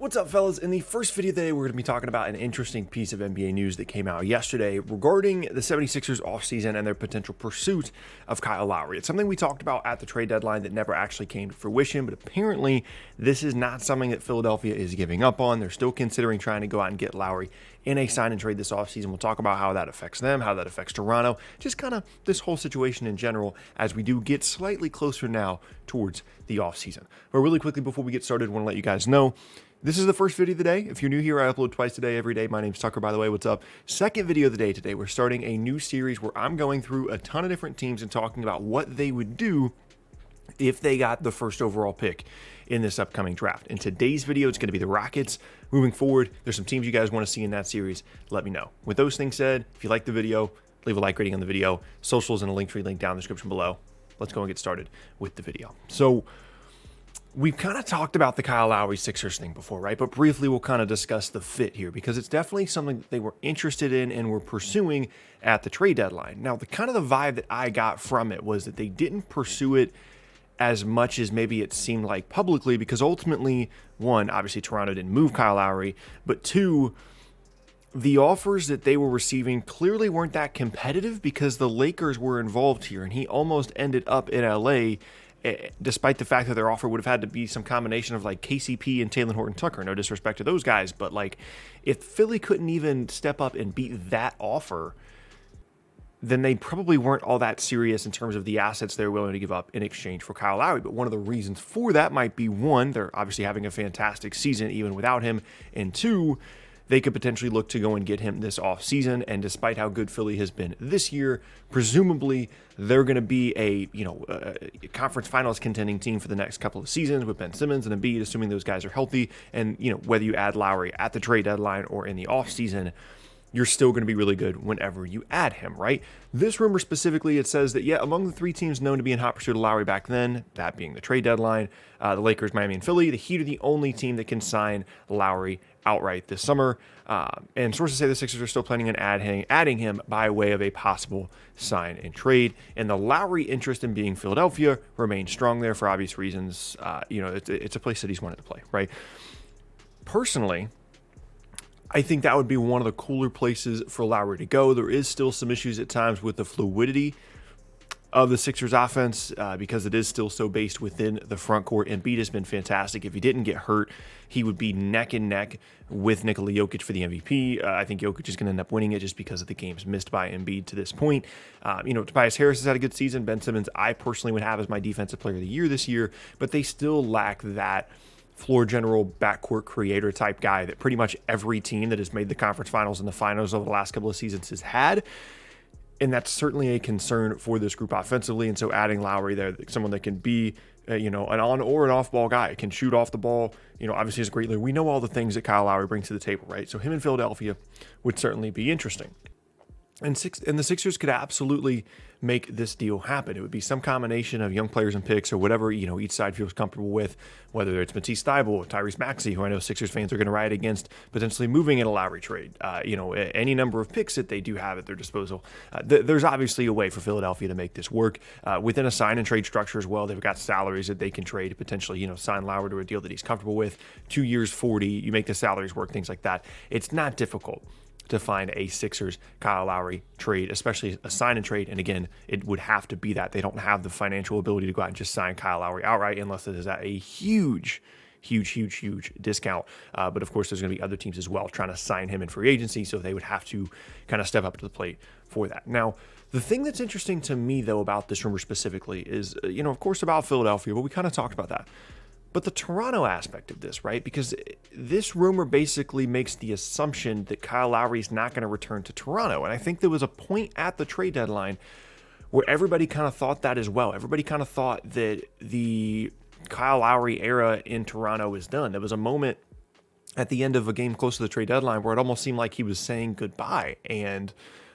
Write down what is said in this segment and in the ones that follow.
What's up, fellas? In the first video today, we're going to be talking about an interesting piece of NBA news that came out yesterday regarding the 76ers offseason and their potential pursuit of Kyle Lowry. It's something we talked about at the trade deadline that never actually came to fruition, but apparently this is not something that Philadelphia is giving up on. They're still considering trying to go out and get Lowry in a sign and trade this offseason. We'll talk about how that affects them, how that affects Toronto, just kind of this whole situation in general as we do get slightly closer now towards the offseason. But really quickly before we get started, I want to let you guys know this is the first video of the day. If you're new here, I upload twice a day, every day. My name's Tucker, by the way. What's up? Second video of the day today. We're starting a new series where I'm going through a ton of different teams and talking about what they would do if they got the first overall pick in this upcoming draft. In today's video, it's going to be the Rockets. Moving forward, there's some teams you guys want to see in that series. Let me know. With those things said, if you like the video, leave a like rating on the video. Socials and a link link down in the description below. Let's go and get started with the video. So we've kind of talked about the Kyle Lowry Sixers thing before, right? But briefly, we'll kind of discuss the fit here because it's definitely something that they were interested in and were pursuing at the trade deadline. Now, the kind of the vibe that I got from it was that they didn't pursue it as much as maybe it seemed like publicly because ultimately, one, obviously Toronto didn't move Kyle Lowry, but two, the offers that they were receiving clearly weren't that competitive because the Lakers were involved here and he almost ended up in LA despite the fact that their offer would have had to be some combination of like KCP and Taylor Horton Tucker. No disrespect to those guys, but like if Philly couldn't even step up and beat that offer, then they probably weren't all that serious in terms of the assets they're willing to give up in exchange for Kyle Lowry. But one of the reasons for that might be, one, they're obviously having a fantastic season even without him, and two, they could potentially look to go and get him this offseason. And despite how good Philly has been this year, presumably they're going to be a conference finals contending team for the next couple of seasons with Ben Simmons and Embiid, assuming those guys are healthy. And, whether you add Lowry at the trade deadline or in the offseason, you're still going to be really good whenever you add him, right? This rumor specifically, it says that, among the three teams known to be in hot pursuit of Lowry back then, that being the trade deadline, the Lakers, Miami, and Philly, the Heat are the only team that can sign Lowry outright this summer. And sources say the Sixers are still planning on adding him by way of a possible sign and trade. And the Lowry interest in being Philadelphia remains strong there for obvious reasons. It's a place that he's wanted to play, right? Personally, I think that would be one of the cooler places for Lowry to go. There is still some issues at times with the fluidity of the Sixers offense because it is still so based within the front court. Embiid has been fantastic. If he didn't get hurt, he would be neck and neck with Nikola Jokic for the MVP. I think Jokic is going to end up winning it just because of the games missed by Embiid to this point. Tobias Harris has had a good season. Ben Simmons, I personally would have as my defensive player of the year this year, but they still lack that floor general, backcourt creator type guy that pretty much every team that has made the conference finals and the finals over the last couple of seasons has had. And that's certainly a concern for this group offensively. And so adding Lowry there, someone that can be, an on or an off ball guy, can shoot off the ball, obviously is a great leader. We know all the things that Kyle Lowry brings to the table, right? So him in Philadelphia would certainly be interesting. And the Sixers could absolutely make this deal happen. It would be some combination of young players and picks or whatever, each side feels comfortable with, whether it's Matisse Thybulle or Tyrese Maxey, who I know Sixers fans are going to riot against potentially moving in a Lowry trade. Any number of picks that they do have at their disposal. There's obviously a way for Philadelphia to make this work within a sign and trade structure as well. They've got salaries that they can trade to potentially, sign Lowry to a deal that he's comfortable with. 2 years, 40, you make the salaries work, things like that. It's not difficult to find a Sixers Kyle Lowry trade, especially a sign and trade. And again, it would have to be that they don't have the financial ability to go out and just sign Kyle Lowry outright unless it is at a huge discount. But of course, there's going to be other teams as well trying to sign him in free agency. So they would have to kind of step up to the plate for that. Now, the thing that's interesting to me, though, about this rumor specifically is, of course, about Philadelphia, but we kind of talked about that. But the Toronto aspect of this, right? Because this rumor basically makes the assumption that Kyle Lowry is not going to return to Toronto. And I think there was a point at the trade deadline where everybody kind of thought that as well. Everybody kind of thought that the Kyle Lowry era in Toronto is done. There was a moment at the end of a game close to the trade deadline where it almost seemed like he was saying goodbye. And,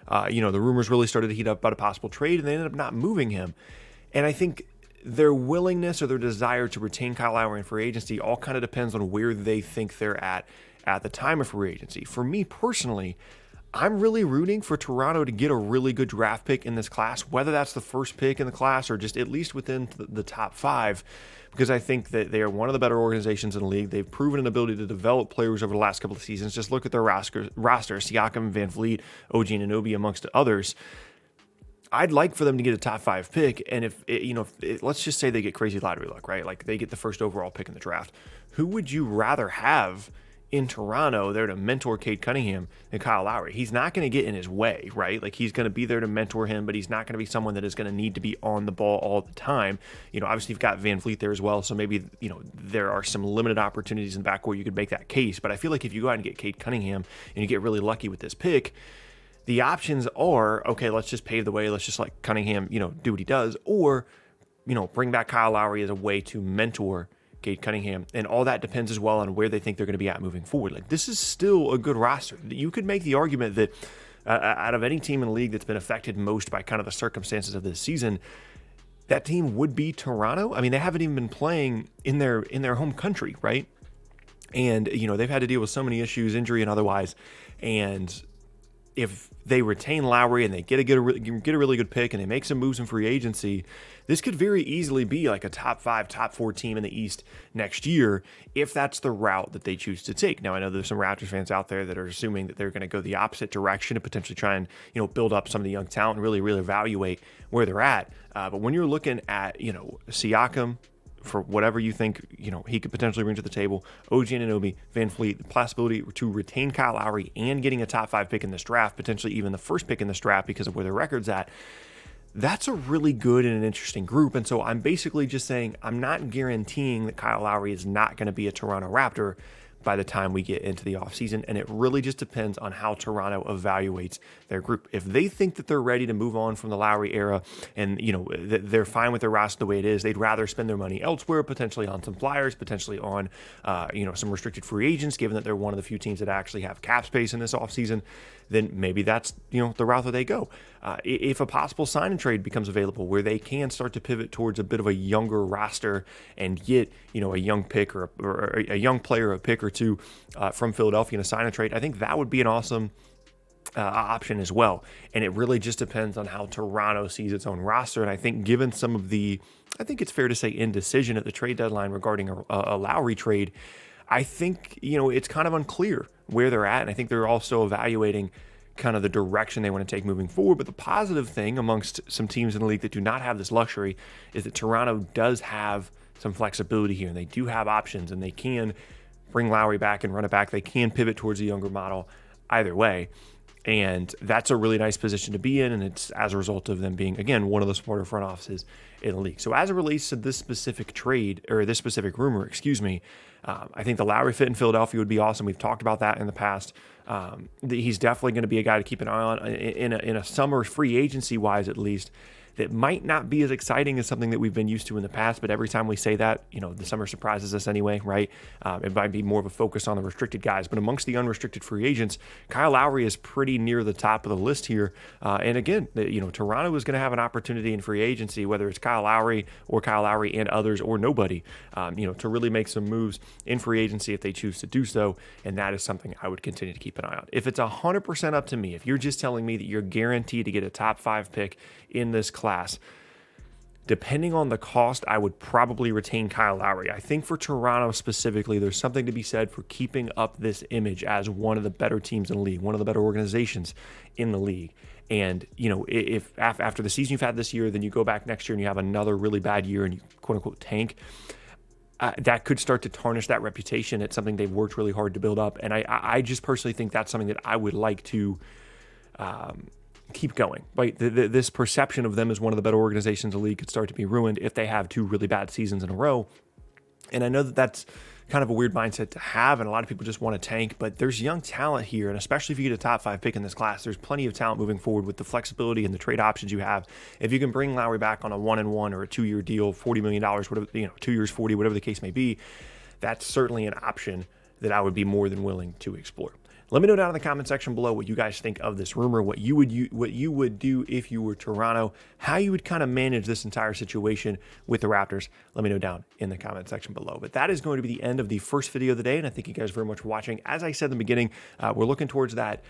the rumors really started to heat up about a possible trade, and they ended up not moving him. And I think their willingness or their desire to retain Kyle Lowry in free agency all kind of depends on where they think they're at the time of free agency. For me personally, I'm really rooting for Toronto to get a really good draft pick in this class, whether that's the first pick in the class or just at least within the top 5, because I think that they are one of the better organizations in the league. They've proven an ability to develop players over the last couple of seasons. Just look at their roster, Siakam, Van Vliet, OG Anunoby, amongst others. I'd like for them to get a top 5 pick, and let's just say they get crazy lottery luck, right? Like they get the first overall pick in the draft. Who would you rather have in Toronto there to mentor Cade Cunningham than Kyle Lowry? He's not going to get in his way, right? Like he's going to be there to mentor him, but he's not going to be someone that is going to need to be on the ball all the time. Obviously you've got Van Vliet there as well, so maybe, there are some limited opportunities in backcourt you could make that case. But I feel like if you go out and get Cade Cunningham and you get really lucky with this pick, the options are, okay, let's just pave the way. Let's just let Cunningham, do what he does, or, bring back Kyle Lowry as a way to mentor Cade Cunningham, and all that depends as well on where they think they're going to be at moving forward. Like this is still a good roster. You could make the argument that out of any team in the league that's been affected most by kind of the circumstances of this season, that team would be Toronto. I mean, they haven't even been playing in their home country, right? And they've had to deal with so many issues, injury and otherwise, and if they retain Lowry and they get a really good pick and they make some moves in free agency, this could very easily be like a top 5, top 4 team in the East next year if that's the route that they choose to take. Now, I know there's some Raptors fans out there that are assuming that they're going to go the opposite direction and potentially try and build up some of the young talent and really evaluate where they're at. But when you're looking at Siakam, for whatever you think, he could potentially bring to the table, OG Anunoby, Van Vliet, the possibility to retain Kyle Lowry and getting a top 5 pick in this draft, potentially even the first pick in this draft because of where their record's at, that's a really good and an interesting group. And so I'm basically just saying I'm not guaranteeing that Kyle Lowry is not going to be a Toronto Raptor by the time we get into the offseason, and it really just depends on how Toronto evaluates their group. If they think that they're ready to move on from the Lowry era and, they're fine with their roster the way it is, they'd rather spend their money elsewhere, potentially on some flyers, potentially on, some restricted free agents, given that they're one of the few teams that actually have cap space in this offseason, then maybe that's, the route that they go. If a possible sign and trade becomes available where they can start to pivot towards a bit of a younger roster and get, a young pick or a young player, a pick or two from Philadelphia in a sign and trade, I think that would be an awesome option as well. And it really just depends on how Toronto sees its own roster. And I think given some of the, I think it's fair to say, indecision at the trade deadline regarding a Lowry trade, I think, it's kind of unclear where they're at. And I think they're also evaluating kind of the direction they want to take moving forward. But the positive thing amongst some teams in the league that do not have this luxury is that Toronto does have some flexibility here, and they do have options, and they can bring Lowry back and run it back. They can pivot towards a younger model either way. And that's a really nice position to be in, and it's as a result of them being, again, one of the smarter front offices in the league. So as it relates to this specific trade, or this specific rumor, I think the Lowry fit in Philadelphia would be awesome. We've talked about that in the past. He's definitely going to be a guy to keep an eye on in a summer free agency wise, at least. That might not be as exciting as something that we've been used to in the past, but every time we say that, the summer surprises us anyway, right? It might be more of a focus on the restricted guys, but amongst the unrestricted free agents, Kyle Lowry is pretty near the top of the list here. And again, Toronto is going to have an opportunity in free agency, whether it's Kyle Lowry and others or nobody, to really make some moves in free agency if they choose to do so. And that is something I would continue to keep an eye on. If it's 100% up to me, if you're just telling me that you're guaranteed to get a top 5 pick in this class, depending on the cost, I would probably retain Kyle Lowry. I think for Toronto specifically, there's something to be said for keeping up this image as one of the better teams in the league, one of the better organizations in the league. And, if after the season you've had this year, then you go back next year and you have another really bad year and you quote unquote tank, that could start to tarnish that reputation. It's something they've worked really hard to build up. And I just personally think that's something that I would like to keep going. Right? This perception of them as one of the better organizations in the league could start to be ruined if they have 2 really bad seasons in a row. And I know that that's kind of a weird mindset to have, and a lot of people just want to tank, but there's young talent here, and especially if you get a top 5 pick in this class, there's plenty of talent moving forward with the flexibility and the trade options you have. If you can bring Lowry back on a 1-and-1 or a 2-year deal, $40 million, whatever, 2 years, 40, whatever the case may be, that's certainly an option that I would be more than willing to explore. Let me know down in the comment section below what you guys think of this rumor, what you would do if you were Toronto, how you would kind of manage this entire situation with the Raptors. Let me know down in the comment section below. But that is going to be the end of the first video of the day, and I thank you guys very much for watching. As I said in the beginning, we're looking towards that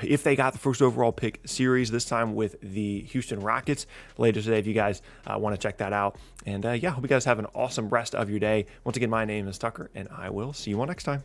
if they got the first overall pick series, this time with the Houston Rockets later today, if you guys want to check that out. And yeah, hope you guys have an awesome rest of your day. Once again, my name is Tucker, and I will see you all next time.